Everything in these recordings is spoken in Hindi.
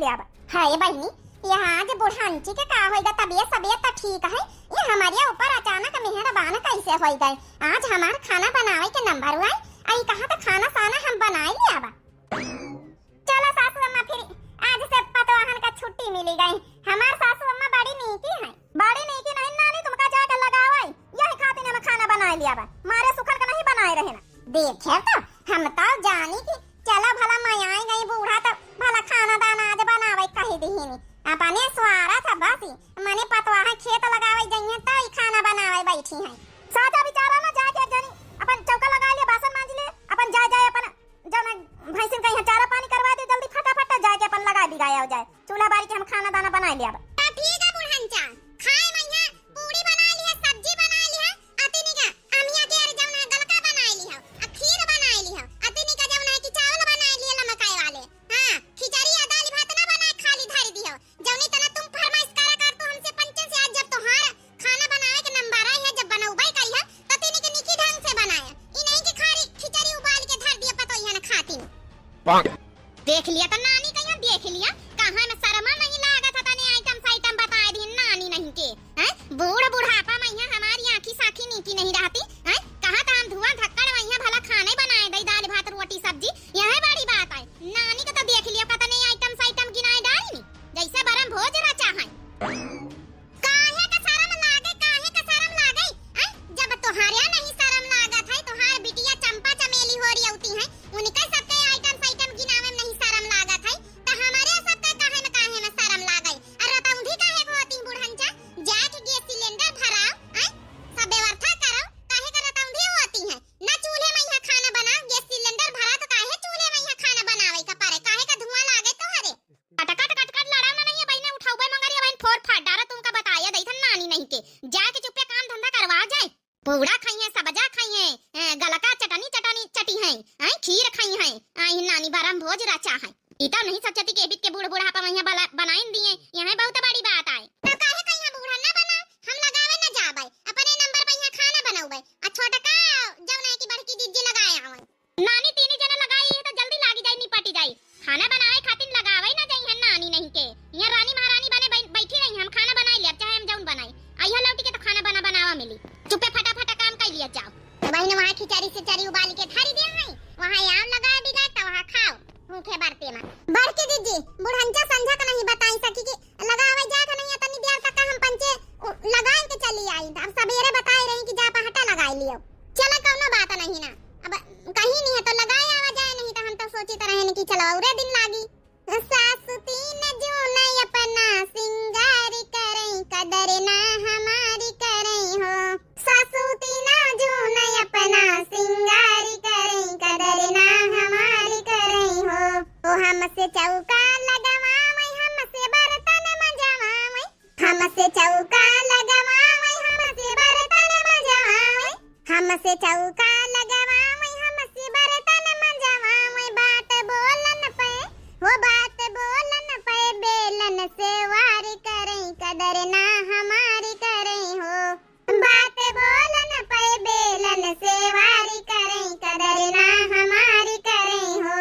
ले आवा। हाय बहनी, यहाँ जे बुढ़ानची के का होइगा तबीयत तबीयत तो ठीक है, ये हमारे ऊपर अचानक मेहरबान कैसे हो गए। आज हमार खाना बनावे के नंबर हुआ आई कहा तो खाना साना हम बनाए ले आवा। चलो सासू अम्मा, फिर आज से पतवाहन का छुट्टी मिली गई। हमार सासू अम्मा बड़ी नीकी है। बड़ी नीकी नहीं नानी, तुमका जाकर लगावाई यही खातिर हम खाना बनाए ले आवा, मारे सुखल का नहीं बनाए रहे ना। देखे तो हम तो जानी की चलो भला मैं आई गई बूढ़ा तो भला खाना दाना आज बनावे कही दीनी, अपने स्वारा था बसी मने पतवाहा खेत लगावे जइए तो ई खाना बनावे बैठी है। साजा बेचारा ना जाके जनी अपन चौका लगा ले, बासन मांज ले, अपन जाए अपन जब भैंसिन कहीं चारा पानी करवा दे, जल्दी फटाफट जाके अपन लगा दी गाया हो जाए चूल्हा बारी के हम खाना दाना बना लिया। ठीक है बुढ़नचा, खाए मैया पूरी बना ली है, सब्जी बना ली है, अतिनी का अमिया के अरे जौना गलका बना ली है, खीर बना ली है, अतिनी का जौना की चावल बना ली है मकई वाले, हां खिचड़ी या दाल भात ना बना खाली धर दी हो। जौनी तना तुम फरमाइश करा कर तो हमसे पंचन से आज जब तोहार खाना बनावे के नंबर आई है, जब बनौबै कही है तो तिनी के निकी ढंग से बनाया, ई नहीं कि खाली खिचड़ी उबाल के धर दिया पतो यहां खाती। देख लिया तो नानी कहिया देख लिया, कहां में शर्मा नहीं लागत था तने आइटम बताए दी नानी नहीं के हैं। बूढ़ बुढ़ापा में यहाँ हमारी आंखी साखी नीकी नहीं रहती हैं, कहां तो हम धुआं धक्कड़ वहिया भला खाने बनाए दई दाल भात रोटी सब्जी, यही बड़ी बात है। नानी को तो देख लिया पता नहीं आइटम गिनाए डाली जैसे बरम भोज रचा है। काहे का शर्म लागे हैं, जब तोहारे नहीं शर्म लागत है, तोहार बिटिया चंपा चमेली हो रही होती है, उनके सबके आइटम गिनावे में नहीं शर्म लागत है, तो हमारे सबके काहे में शर्म लागे। अरे रतौंधी काहे होती बुढ़नचा, जाके गैस सिलेंडर भराओ हैं, सब व्यवस्था करो, काहे का रतौंधी होती है ना। चूल्हे में यहाँ खाना बनाओ, गैस सिलेंडर भरा तो काहे चूल्हे में यहाँ खाना बनावे का पारे, काहे का धुआं लागे तोहरे। कट लड़ाओ ना नहीं बहिने, उठाओ मंगरिया बहन फोड़ फाड़ डारा, तुमका बताया दई था नानी नहीं के, जाके चुपके काम धंधा करवा जाए। पूड़ा खाई है, सब्जा खाई है, गलका चटनी चटी है, खीर खाई है, आई नानी बरम भोज रचा है। इता नहीं सचती के बिट के बूढ़ बुढ़ापा में यहाँ बनाइन दिए, यहाँ बहुत बड़ी बात आए। तो काहे कहिया बूढ़ा ना बना, हम लगावे ना जाबे, अपने नंबर पे यहाँ खाना बनाऊबे, आ छोटका जौना की बड़की दीदी लगाए आवन। नानी तीनी जना लगाई है तो जल्दी लागी जाई निपटी जाई, खाना बनाए खातिर लगावे ना जाई है नानी नहीं के। यहाँ रानी महारानी बने बैठी रही, हम खाना बनाई ले, चाहे हम जौन बनाई आइया लौटी के तो खाना बनावा मिली, चुपे फटाफट काम कर लिया जाओ। बहन वहां खिचड़ी सिचड़ी उबाल के धरी दे है, वहां आम लगाए बिगाड़ तो वहां खाओ भूखे बरते में। बड़की दीदी बुढ़नचा संझा का नहीं बताई सकी कि लगावे जा का नहीं, तनी देर तक हम पंचे लगाए के चली आई, अब सवेरे बताई रही कि जा पहटा लगाई लियो। चलो कोनो बात नहीं ना, अब कहीं नहीं है तो लगाए आवा जाए, नहीं तो हम तो सोची तरह है कि चलो औरे दिन लागी। सासु तीन जो नहीं अपना सिंगार करे, कदर ना हमारी करे हो, सासु तीन जो नहीं अपना सिंगार करे, कदर ना हमारी करे हो। ओ हमसे चौका लगावावै, हमसे बर्तन मजवावै, हमसे चौका लगावावै, हमसे बर्तन मजवावै, हमसे चौका लगावावै, हमसे बर्तन मजवावै। बात बोलन पे वो बात बोलन पे बेलन से वार करे, कदर ना हमारी करे हो, बात बोलन पे बेलन से वार करे, कदर ना हमारी करे हो।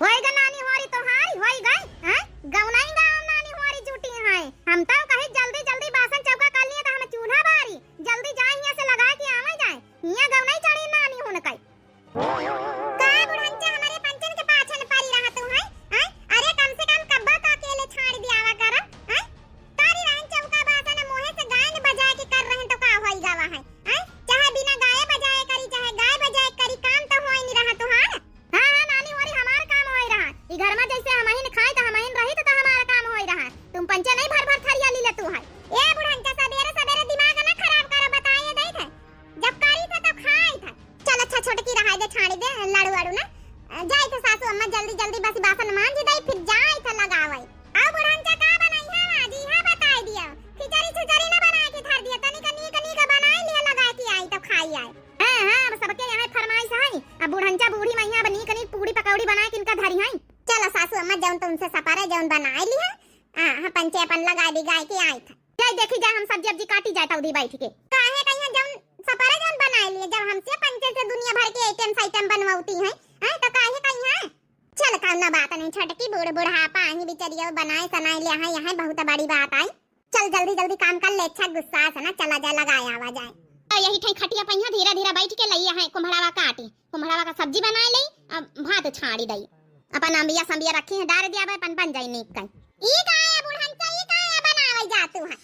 होई गा नानी होरी तोहारी होई गई हैं, गौनाई गाँव नानी होरी जुटी है, हम तो कहे जल्दी जल्दी बासन चौका कर लिए तो हम चूल्हा बारी जल्दी जाए यहाँ से लगा के आवे जाए, यहाँ गौनाई चढ़ी नानी होने कई। का बुढ़नचा हमारे पंचन के पाछन पड़ी रहा तू है, अरे कम से कम कब्बा तो अकेले छाड़ दियावा कर हैं, तारी रहन चौका बासन मुंह से गायन बजाए के कर रहे तो का होई गावा है, चाहे बिना गाय बजाए करी चाहे गाय बजाए करी, काम तो होई नहीं रहा तुहार। हां नानी होरी हमार काम होई रहा, ई घर में जैसे हमहिन खाए तो हमहिन रही तो हमारा काम होई रहा, तुम पंचे नहीं भर भर थरिया ली ले तू है। ए बुढ़नचा सवेरे दिमाग ना खराब कर, बताए दई थे जब करी था तब खाई था। चल अच्छा छोटकी रहा दे छाड़ी दे लाड़ू वाड़ू ना, जाई तो सासू अम्मा जल्दी बस बासन मांज दई फिर जाई तो लगावे। आ बुढ़नचा का बनाई है आज यहां बताई दिया, खिचड़ी छिचड़ी ना बना के धर दिया, तनी कनी का बनाई लिया लगा के आई तो खाई आई। हां सबके यहां फरमाइश है, अब बुढ़नचा बूढ़ी मैया बनी कनी पूड़ी पकौड़ी बना के इनका धरी है। चलो सासू अम्मा जौन तुमसे सपारे जौन बनाई ली है, हां पंचे अपन लगा दी गाय के आई था, जाई देखी जा हम सब्जी काटी जाता उदी बैठ के, काहे कहिया जौन सपारे जौन बनाई लिए, जब हमसे पंचे से दुनिया भर के आइटम बनवाती है तो काहे कहिया चल कौनो बात नहीं, छोटकी बूढ़ बुढ़ापा ही बिचरिया बनाए सनाए ले यहाँ यहाँ बहुत बड़ी बात आई। चल जल्दी जल्दी काम कर ले, अच्छा गुस्सा से ना चला जा लगाया आवा जाए। यही ठई खटिया पहिया धीरे धीरे बैठ के लई है कुम्हड़ावा काटी, कुम्हड़ावा का सब्जी बनाए लई, अब भात छाड़ी दई, अपन अंबिया संबिया रखी है डाल दिया अपन बन जाई नीक कई। ई काया बुढ़न ई काया बनावे जातू है,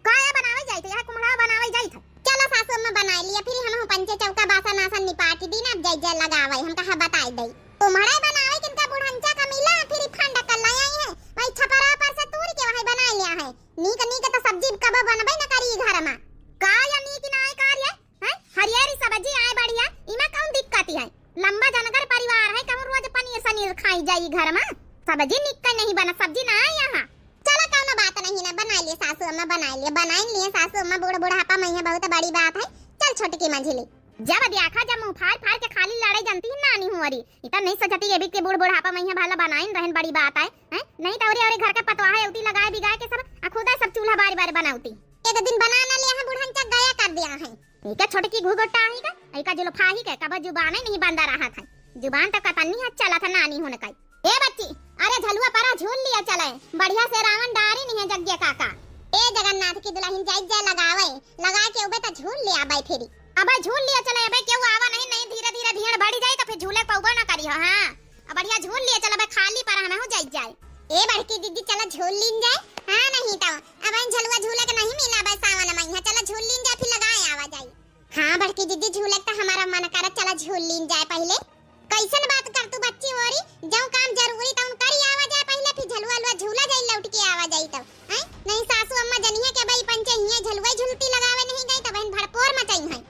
काया बनावे जाई तो यह कुम्हड़ावा बनावे जाई था। चलो सासू अम्मा बना लिया, फिर हम पंचे चौका बासन आसन निपाट दी ना, जय जय लगावे हम कहा बताई दई। कुम्हड़ा बनावे किनका बुढ़नचा का मिला, फिर फंडा कर लाई है भाई छपरा पर से तूर के वही बना लिया है। नीक नीक तो सब्जी कब बनबे न करी घर में, काया नीक ना आए कार्य है, हरियारी सब्जी आए बढ़िया, इमा कौन दिक्कत है। लंबा जनगर परिवार है, कहूं रोज पनीर सनीर खाई जाई घर में, सब्जी नीक नहीं बना, सब्जी ना आए यहाँ। चलो कौनो बात नहीं ना, बना लिए सासू अम्मा बना लिए सासू अम्मा बूढ़ बुढ़ापा में बहुत बड़ी बात है। चल छोटकी मंझली जब देखा जब मुंह फाड़ फाड़ के खाली लड़ाई जानती है नानी हुआरी, इतना नहीं सोचती ये भी के बूढ़ बुढ़ापा में भला बनाइन रहन बड़ी बात है, हैं नहीं तो औरे घर का पतवा है उती लगाए बिगाए के सब खुदा सब चूल्हा बारी बारी बनाउती। एक दिन बना ना लिया है बुढ़न चा गया कर दिया है, ठीक है छोटकी घुघुट्टा ही का एका जो फाही के कब जुबान नहीं बंदा रहा था, जुबान तक कतनी हाथ चला था नानी होने का। ए बच्ची अरे झलुआ परा झूल लिया चले, बढ़िया से रावण डारी नहीं है जग्गे काका। ए जगन्नाथ की दुल्हन जाई जा लगावे, लगा के उबे त झूल ले आबे फिरी, अबे झूल लिया चले, अबे क्यों आवा नहीं नहीं धीरे धीरे भीड़ बढ़ जाए तो फिर झूले पौबो ना करी हो। हां अब बढ़िया झूल लिया चल, अबे खाली पर हमें हो जाई जाए। ए बड़की दीदी चलो झूल लीन जाए, हां नहीं तो अब इन झलुआ झूले के नहीं मिला बस सावन में, चलो झूल लीन जाए फिर लगाए आवा जाए। हां बड़की दीदी झूले तो हमारा मन करे, चलो झूल लीन जाए। पहले कैसन बात कर तू बच्ची होरी, जो काम जरूरी त उन करी आवा जाए पहले, फिर झलुआ लुआ झूला जाई लौट के आवा जाई तब हैं। नहीं सासू अम्मा जनिए के भाई पंचे हिया झलुआ झुलती लगावे नहीं गई त बहन भड़पोर मचाई है।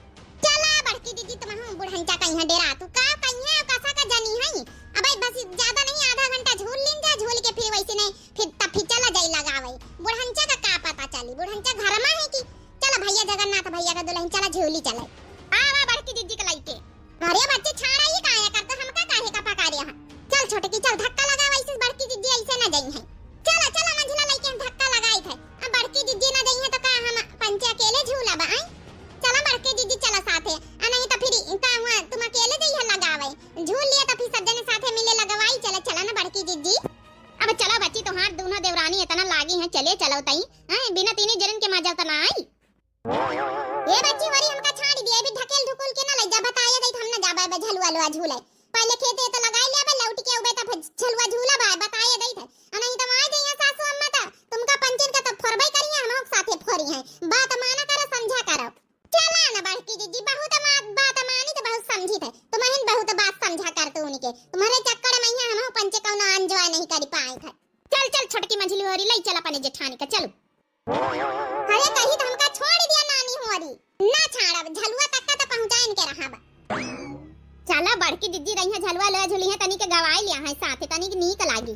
चला बड़की दीदी तुम हम बुढ़नचा कहीं डेरा तू का कहीं कसा का जनी है, अबे बस ज्यादा नहीं आधा घंटा झूल लीन जा, झूल के फिर वैसे नहीं फिर तब फिर चला जाई लगावे। बुढ़नचा का पता चली, बुढ़नचा घर में है कि चला भैया जगन्नाथ भैया का दुल्हन चला झूली चले आवा बड़की दीदी के लाइके। अरे बच्चे छाड़ा ये काया करते हम का काहे का पका रिया है। चल छोटकी चल धक्का लगा, वैसे बड़की दीदी ऐसे ना जाई है। चला चला मंझला लाइके हम धक्का लगाई थे, अब बड़की दीदी ना जाई है तो का हम पंचे अकेले झूला बा। चला बड़की दीदी चला साथे, नहीं तो फिर का हुआ तुम अकेले जाई है लगावे, झूल लिया तो फिर सब जने साथे मिले लगवाई। चला चला ना बड़की दीदी, अब चला बच्ची तो हाथ दोनों देवरानी इतना लागी है, चले चलो तई बिना तीनी जरन के मजा तो ना आई। ये बच्ची वरी हमका छाड़ी दिए, भी ढकेल ढुकुल के ना ले जा, बताया दई हम ना जाबे झलुआ लुआ झूले, पहले खेते तो लगाई ले, अब लौट के उबे तो फिर झलुआ झूला बा बताया दई थे। नहीं तो आ जाइए सासू अम्मा ता तुमका पंचन का तो फरबई करिए, हम साथे फोरी हैं, बात माना करो समझा करो। चला ना बड़की दीदी बहुत बात मानी तो बहुत समझी थे, तुम्हें बहुत बात समझा कर तू उनके, तुम्हारे चक्कर में हम पंचे कौनो एंजॉय नहीं कर पाए थे। चल चल छोटकी मंझली होरी ले चल अपने जेठानी का चलो। अरे कहीं तो हमका छोड़ दिया नानी होरी ना छाड़ा, झलुआ तक का तो पहुंचाए इनके रहा बा। चला बड़की दीदी रही है झलुआ ले झुली है, तनी के गवाई लिया है साथे, तनी की नीक लागी।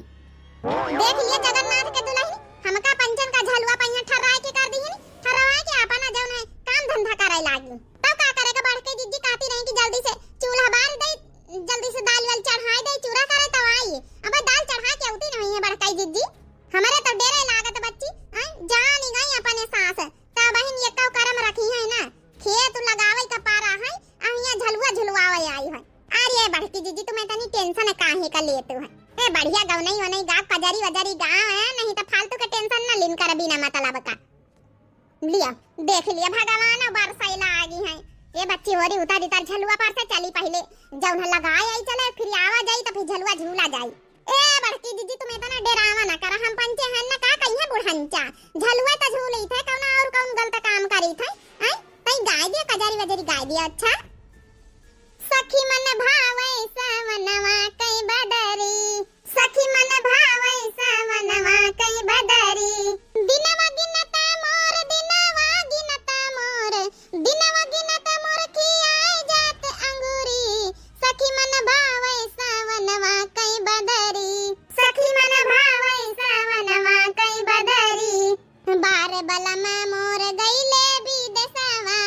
देख लिया जगन्नाथ के दुल्हन हमका पंचन का झलुआ पहिया ठहराए के कर दी है, ठहराए के अपना जौन है काम धंधा करे लागी। तब का करेगा बड़की दीदी कहती रही कि जल्दी से चूल्हा बार दे, जल्दी से दाल वाल चढ़ाए दे, चूरा करे तब आई, अब दाल चढ़ा के उठी नहीं है बड़काई दीदी, हमारे तो डेरे लागत बच्ची जान ही गई अपने सास ता बहन ये कौ करम रखी है ना, खेत लगावे का पारा है अहिया झलुआ झुलवावे आई है। अरे बड़की दीदी तुम्हें तनी टेंशन काहे का लेते हो, ए बढ़िया गाँव नहीं होने गा कजरी वजरी गाँव है, नहीं तो फालतू का टेंशन ना लिन कर बिना मतलब का लिया। देख लिया भगवान बरसाइला आ गई है, ये बच्ची होरी उतार इतार झलुआ पर से चली पहले जब लगाए आई चले, फिर आवा जाई तो फिर झलुआ झूला जाई। ए बड़की दीदी तुम इतना डरावा ना कर, हम पंचे हैं ना का कहिए बुढ़नचा झलुआ तो झूली थे कौन और कौन गलत काम करी थे, हैं तई गाय दिया कजरी वजरी गाय दिया। अच्छा सखी मन भावे सावनवा कई बदरी, सखी मन भावे सावनवा कई बदरी, दिनवा गिनता मोर दिनवा गिनता मोर, दिनवा गिनता मोर की आए जात अंगूरी, सखी मन भावे सावनवा कई बदरी, सखी मन भावे सावनवा कई बदरी, बार बलमा मोर गईले विदेशवा,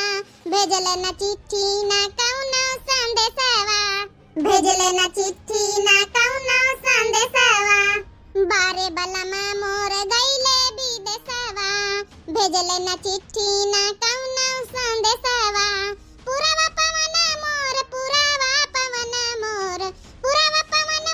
भेजले न चिट्ठी न कौनो संदेशवा, भेजले न चिट्ठी न कौनो संदेशवा, बारे बलमा मोर गईले विदेशवा, भेजले न चिट्ठी न कौनो संदेशवा, पुरावा पवन मोर पुरावा पवन मोर, पुरावा पवन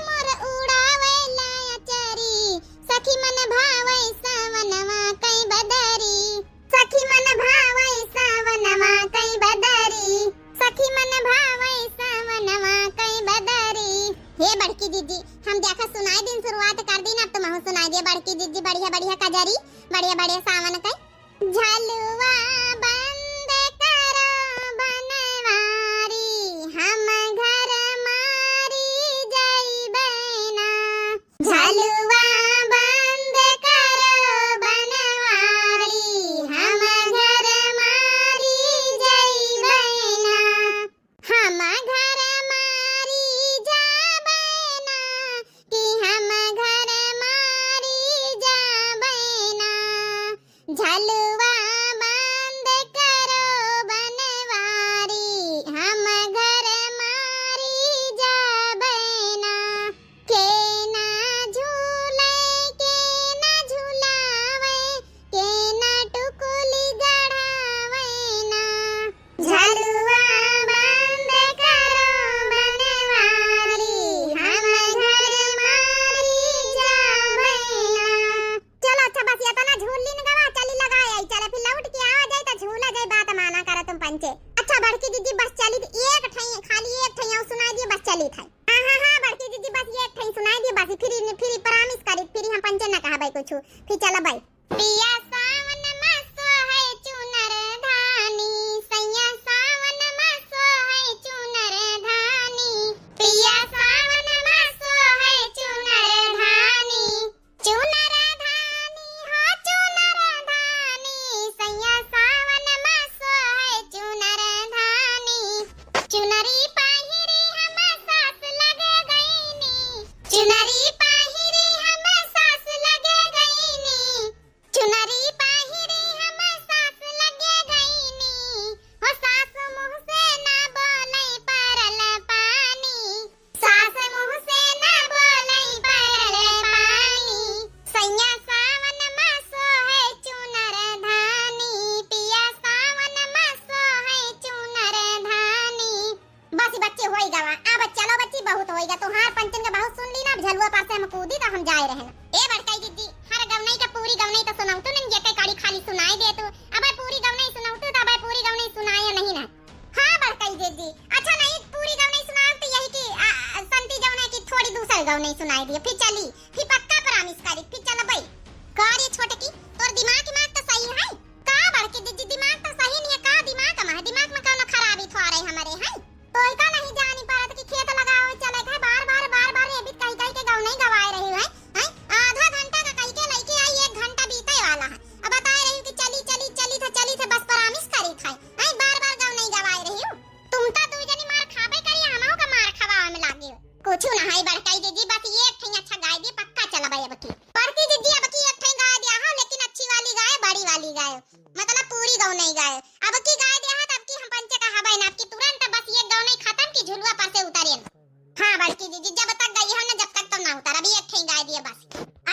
हे बड़की दीदी हम देखा सुनाई दिन शुरुआत कर दी ना, अब तो महू सुनाई दे बड़की दीदी बढ़िया बढ़िया कजरी बढ़िया बढ़िया सावन का झलुआ बंद करो बनवारी हम घर मारी जइबे ना, झलुआ बंद करो बनवारी हम घर मारी जइबे ना, हम घर मारी जाबे ना कि हम घर मारी जाबे ना, झलुआ बंद करो बनवारी हम घर मारी जाबे ना, के ना झूले के ना झुलावे के ना टुकुली गढ़ावे ना, झलुआ बंद करो बनवारी हम घर मारी जाबे ना। चलो अच्छा बस ये तो ना झूल ली ना गवा चली लगा आई, चले फिर लौट के आ जाए तो झूला जाए बात माना करा तुम पंचे। अच्छा बड़की दीदी बस चली एक ठई खाली एक ठई और सुनाई दिए बस चली था। हां बड़की दीदी बस ये एक ठई सुनाई दिए बस फिर प्रॉमिस करी फिर हम पंचे ना कहा भाई कुछ फिर चलो भाई। पिया सावन मासो है चुनर धानी सैया सावन मासो है चुनर धानी, पिया सावन मासो है चुनर धानी, चुनर धानी हो चुनर धानी सैया सावन मासो है चुनर धानी, चुनरी पाहिरी हम सास लगे गईनी, चुनरी पाहिरी हम सास लगे गईनी, चुनरी पाहिरी हम सास लगे गईनी, हो सास मुंह से ना बोले परल पानी, सास मुंह से ना बोले परल पानी, सैया सावन मासो है चुनर धानी, पिया सावन मासो है चुनर धानी। बस बच्चे होई गवा अब चलो बच्ची बहुत होई गा तोहार पंचन का बहुत सुन ली ना, अब झलुआ पास से हम कूदी तो हम जाए रहना। ए बड़काई दीदी हर गवनई का पूरी गवनई तो सुनाऊ तो नहीं ये काड़ी खाली सुनाई दे तू, अब पूरी गवनई सुनाऊ तो अब पूरी गवनई सुनाया नहीं ना। हां बड़काई दीदी अच्छा नहीं पूरी गवनई सुनाऊ तो यही कि संती गवनई की थोड़ी दूसरी गवनई सुनाई दी फिर चली फिर पक्का प्रॉमिस करी फिर चलो भाई। कार ये छोटे की तोर दिमाग तो सही है का बड़की दीदी दिमाग तो सही नहीं है का दिमाग में कौन खराबी थो रही हमारे है तो का नहीं जानी पारत कि खेत लगाओ चले गए बार ये भी कहीं के गाँव नहीं गवाए रही है आधा घंटा का कहीं के लेके आई 1 घंटा बीते वाला है, अब बता रही हूँ कि चली थे बस प्रॉमिस करी था बार गाँव नहीं गवाए रही हूँ। तुम तो दू जनी मार खाबे करी हमहू का मार खवावे में लागे कुछ ना है बड़काई दीदी बस ये एक ठई अच्छा गाय दी पक्का चला भाई अब की बड़की दीदी अब की एक ठई गाय दिया हां लेकिन अच्छी वाली गाय बड़ी वाली गाय मतलब पूरी गाँव नहीं गाय अब की गाय दिया तब की हम पंचे का हवाई ना की तुरंत बस ये गाँव नहीं खत्म की झुलुआ पर से उतारिए। हां बड़की दीदी जब तक गई हो ना जब तक तो ना उतार अभी एक ठई गाय दिए बस।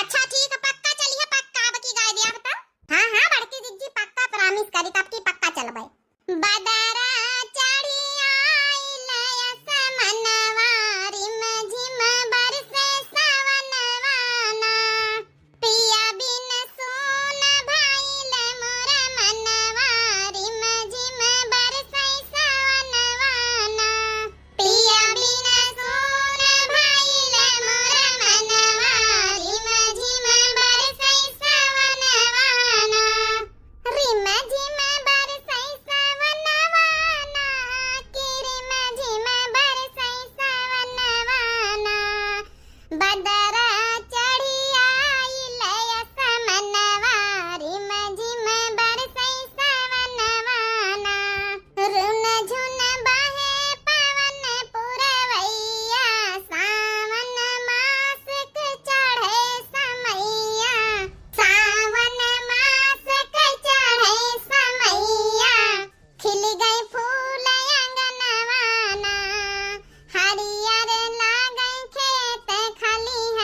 अच्छा ठीक है पक्का चलिए पक्का अब की गाय दिया बता। हां बड़की दीदी पक्का प्रॉमिस करी तब की पक्का चल भाई। बदरा चढ़ी आइल असमनवा रिम झिम बरसे सवनवाना, पिया बिन सोन भाइल मोर मनवा रिम झिम बरसे सवनवाना, पिया बिन सोन भाइल मोर मनवा रिम झिम बरसे सवनवाना, रिम झिम बरसे सवनवाना कि रिम झिम बरसे सवनवाना, बदरा चढ़ी आइल असमनवा रिम झिम बरसे सवनवाना, रुन झुन बहे पवन पुरवैया सावन मासक चढ़े समैया, सावन मासक चढ़े समैया, खिल गए फूल अंगनवाना, हरियर लागे खेत खलिहान,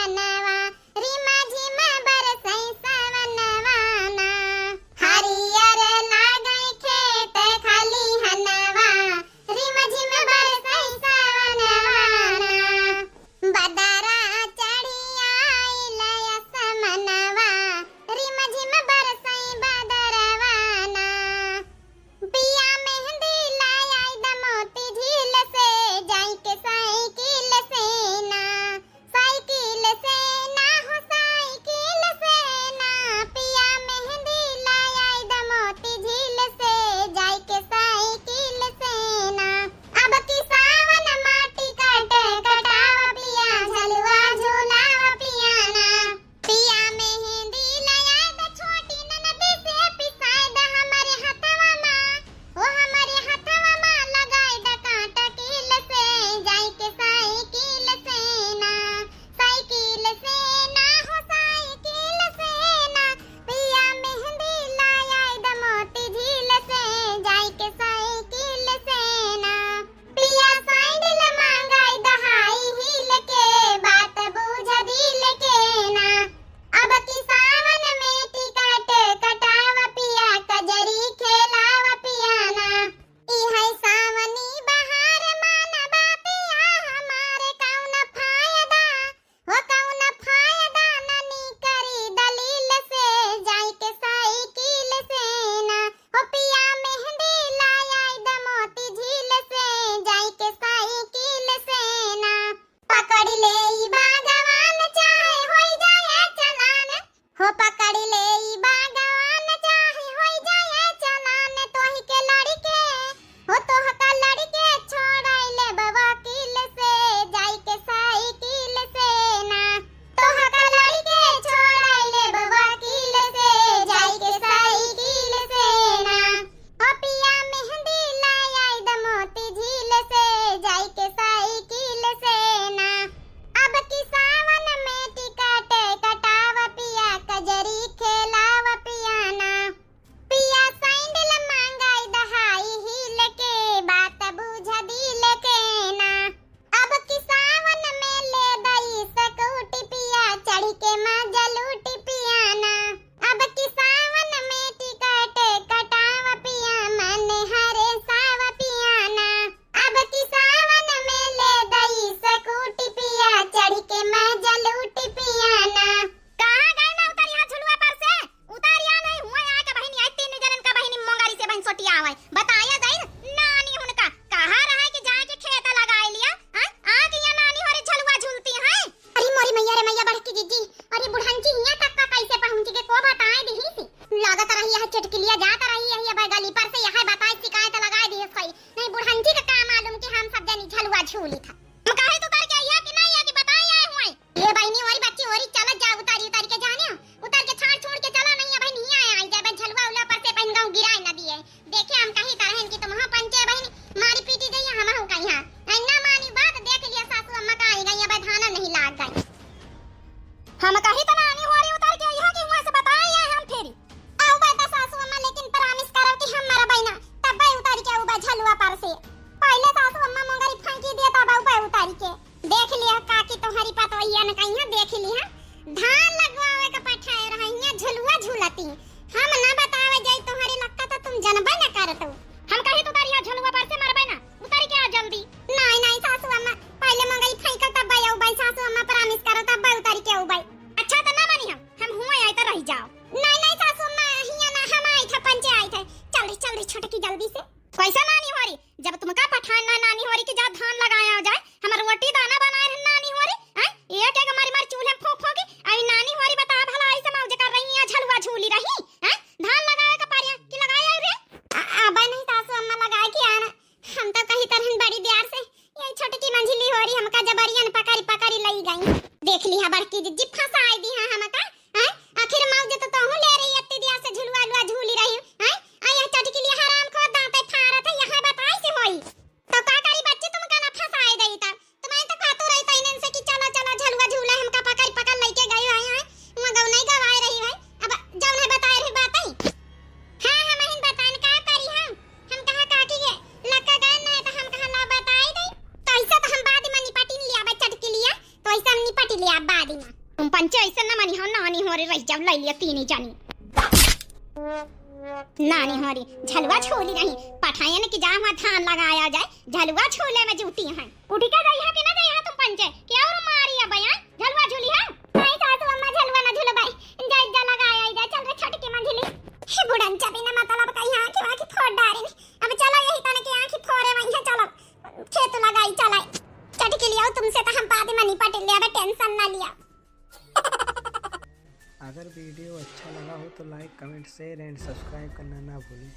की जिज्जी और ये बुढ़ांची हिया तक का कैसे पहुंची के को बताए दी सी लागत रही है चटकिलिया जाता रही है ये गली पर से यहां बताए शिकायत लगाए दी सही नहीं बुढ़ांची का काम मालूम कि हम सब जनी झलुआ झूली था हम कहे तो कर के आया कि नहीं या कि बताए आए हुए ये बहनी और बच्ची और चल जा उतार के जाने उतार के छोड़ के चला नहीं है भाई नहीं आया आई जाए झलुआ उला पर से पहन गांव गिराए ना दिए देखे हम कहीं तरह की तुम हां पंचे बहनी मारी पीटी गई हम हूं कहीं हां अन्ना मानी बात देख लिया सासू अम्मा का आई गई अब धाना नहीं लाग गई हम कहीं तो नानी हो रही उतार के यहाँ की वहां से बताए या हम फेरी आओ बेटा सासू अम्मा लेकिन प्रॉमिस करो कि हम मारा बहना तब भाई उतार के ऊपर झलुआ पर से पहले सासू अम्मा मंगरी फांकी दिया तब ऊपर उतार के देख लिया काकी तुम्हारी पतोइया ने कहीं देख लिया धान लगवावे का पठाए रहिया झलुआ झूलती हम ना बतावे जाई तुम्हारी लगता तो तुम जनबा न करतो हम कहीं तो तारिया झलुआ पर से मारबे ना उतार के आ जल्दी नहीं सासू अम्मा पहले मंगई फांका तब भाई भाई सासू अम्मा प्रॉमिस करो तब भाई उतार के भाई अच्छा तो ना मानी हम हुआ आए तो रह जाओ नहीं सासू अम्मा हिया ना हम आए थे पंचे आए थे चल रे छोटकी जल्दी से कैसा नानी होरी जब तुमका पठान ना नानी होरी के जा धान लगाया जाए हम रोटी दाना बनाए रहे नानी होरी हैं एक मारी चूल्हे फूंक फूंकी आई नानी होरी बता भला ऐसे मौज कर रही है झलुआ झूली रही हैं धान लगाए का पारिया की लगाया रे अब नहीं सासू अम्मा लगाए कि आना हम तो कहीं तरह बड़ी प्यार से ये छोटकी मंझली होरी हमका जबरियन पकड़ी लई गई देख लिया बड़की जिज्जी फंसाई दी हां हमका हैं आखिर मौज तो तू ले रही इतनी दिया से झुलवा झूली रही हैं आया चटकी लिए हराम खो दांते फाड़ा था यहां बताई से होई तो का करी बच्चे तुमका ना फंसाई गई था तुम्हें तो कातो रही तइनन से कि चला झलुआ झूला हमका पकड़ लेके गई है हैं वहां गौ नहीं गवाए रही है अब जब नहीं बताए रही बात आई हां हम नहीं बतान का करी हम कहा काकी के लका गए नहीं तो हम कहा ना बताई दई तो ऐसा तो हम बाद में निपटी लिया बच्चा चटकी लिया तो ऐसा हम निपटी लिया बाद में तुम पंचे ऐसा ना मानी हो नानी हो रही जब ले लिया तीन जानी नानी हो रही झलुआ झूली नहीं पठाया ने कि जा वहां धान लगाया जाए झलुआ झूले में जूती है उठी के गई है कि ना गई है तुम पंचे क्या और मारी है भैया झलुआ झूली है नहीं सासू अम्मा झलुआ ना झूलो भाई जा लगाया जा चल रे छोटकी मंझली हे बुढ़न चाबी ना मतलब कहीं आंखें आंखें फोड़ डारी अब चलो यही तने की आंखें फोड़े वहीं चलो खेत लगाई चलाई चटकी लिया तुमसे तो हम बाद में निपट लिया टेंशन ना लिया अगर वीडियो अच्छा लगा हो तो like comment share and subscribe करना ना भूलें।